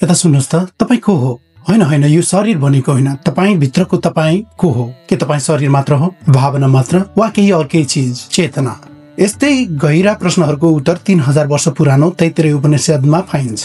यता सुन्नुहोस् त, तपाईँ को हो? होइन होइन, यो शरीर भनेको होइन, तपाईँ भित्रको तपाईँ को हो? के तपाईँ शरीर मात्र हो, भावना मात्र, वा केही अर्कै चिज, चेतना? यस्तै गहिरा प्रश्नहरूको उत्तर 3000 वर्ष पुरानो तैत्तिरीय उपनिषदमा पाइन्छ।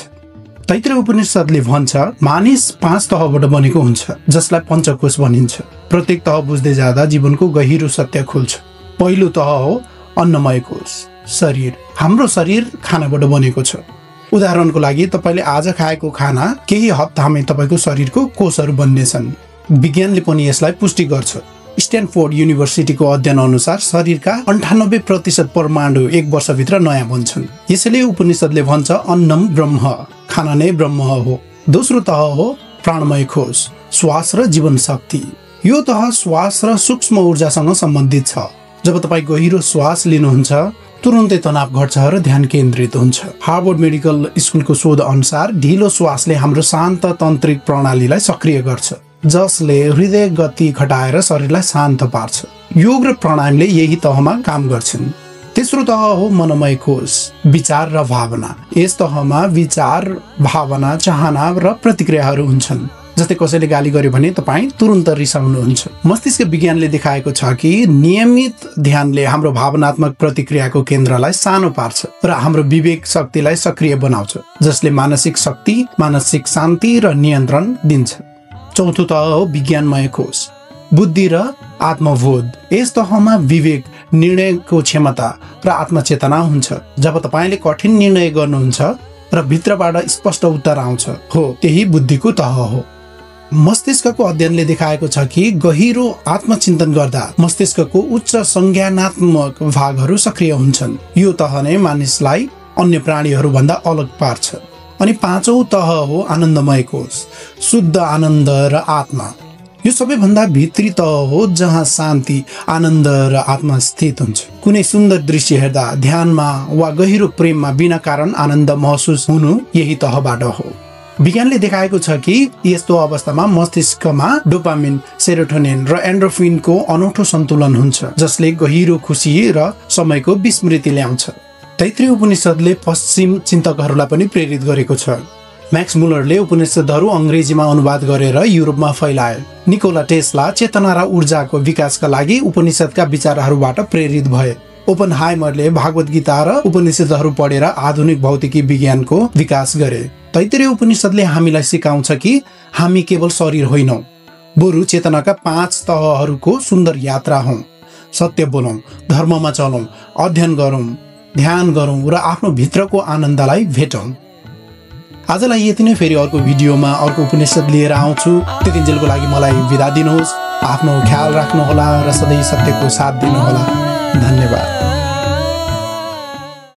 तैत्तिरीय उपनिषदले भन्छ मानिस 5 तहबाट बनेको हुन्छ, जसलाई पञ्चकोश भनिन्छ। प्रत्येक तह बुझ्दै जाँदा जीवनको गहिरो सत्य खुल्छ। पहिलो तह हो अन्नमय कोश, शरीर। हाम्रो शरीर खानाबाट बनेको छ। उदाहरणको लागि तपाईले आज खाएको खाना केही हप्तामै तपाईको शरीरको कोषहरू बन्नेछन्। विज्ञानले पनि यसलाई पुष्टि गर्छ। स्ट्यानफोर्ड युनिभर्सिटीको अध्ययन अनुसार शरीरका 98% परमाणु 1 वर्षभित्र नयाँ बन्छन्। यसैले उपनिषदले भन्छ अन्नम ब्रह्म, खाना नै ब्रह्म हो। दोस्रो तह हो प्राणमय कोश, श्वास र जीवन शक्ति। यो तह श्वास र सूक्ष्म ऊर्जासँग सम्बन्धित छ। जब तपाईँ गहिरो श्वास लिनुहुन्छ तुरुन्तै तनाव घट्छ र ध्यान केन्द्रित हुन्छ। हार्वर्ड मेडिकल स्कुलको शोध अनुसार ढिलो श्वासले हाम्रो शान्त तन्त्रिक प्रणालीलाई सक्रिय गर्छ, जसले हृदय गति घटाएर शरीरलाई शान्त पार्छ। योग र प्राणायामले यही तहमा काम गर्छन्। तेस्रो तह हो मनमय कोश, विचार र भावना। यस तहमा विचार, भावना, चाहना र प्रतिक्रियाहरू हुन्छन्। जस्तै कसैले गाली गर्यो भने तपाईँ तुरुन्त रिसाउनुहुन्छ। मस्तिष्क विज्ञानले देखाएको छ कि नियमित ध्यानले हाम्रो भावनात्मक प्रतिक्रियाको केन्द्रलाई सानो पार्छ र हाम्रो विवेक शक्तिलाई सक्रिय बनाउँछ, जसले मानसिक शक्ति, मानसिक शान्ति र नियन्त्रण दिन्छ। चौथो तह हो विज्ञानमय कोश, बुद्धि र आत्मबोध। यस तहमा विवेक, निर्णयको क्षमता र आत्मचेतना हुन्छ। जब तपाईँले कठिन निर्णय गर्नुहुन्छ र भित्रबाट स्पष्ट उत्तर आउँछ, हो त्यही बुद्धिको तह हो। मस्तिष्कको अध्ययनले देखाएको छ कि गहिरो आत्मचिन्तन गर्दा मस्तिष्कको उच्च संज्ञानात्मक भागहरू सक्रिय हुन्छन्। यो तह नै मानिसलाई अन्य प्राणीहरू भन्दा अलग पार्छ। अनि पाँचौं तह हो आनन्दमय कोश, शुद्ध आनन्द र आत्मा। यो सबैभन्दा भित्री तह हो जहाँ शान्ति, आनन्द र आत्मा स्थित हुन्छ। कुनै सुन्दर दृश्य हेर्दा, ध्यानमा वा गहिरो प्रेममा बिना कारण आनन्द महसुस हुनु यही तहबाट हो। विज्ञानले देखाएको छ कि यस्तो अवस्थामा मस्तिष्कमा डोपामिन, सेरोटोनिन र एन्ड्रोफिनको अनौठो सन्तुलन हुन्छ, जसले गहिरो खुसी र समयको विस्मृति ल्याउँछ। तैत्तिरीय उपनिषदले पश्चिम चिन्तकहरूलाई पनि प्रेरित गरेको छ। म्याक्स मुलरले उपनिषदहरू अङ्ग्रेजीमा अनुवाद गरेर युरोपमा फैलाए। निकोला टेस्ला चेतना र ऊर्जाको विकासका लागि उपनिषदका विचारहरूबाट प्रेरित भए। ओपनहाइमरले भागवत गीता र उपनिषदहरू पढेर आधुनिक भौतिकी विज्ञानको विकास गरे। तैत्तिरीय उपनिषदले हामीलाई सिकाउँछ कि हामी केवल शरीर होइनौँ, बरु चेतनाका 5 तहहरूको सुन्दर यात्रा हौँ। सत्य बोलौँ, धर्ममा चलौँ, अध्ययन गरौँ, ध्यान गरौँ र आफ्नो भित्रको आनन्दलाई भेटौँ। आजलाई यति नै। फेरि अर्को भिडियोमा अर्को उपनिषद लिएर आउँछु। त्यतिन्जेलको लागि मलाई बिदा दिनुहोस्। आफ्नो ख्याल राख्नुहोला र सधैँ सत्यको साथ दिनुहोला। धन्यवाद।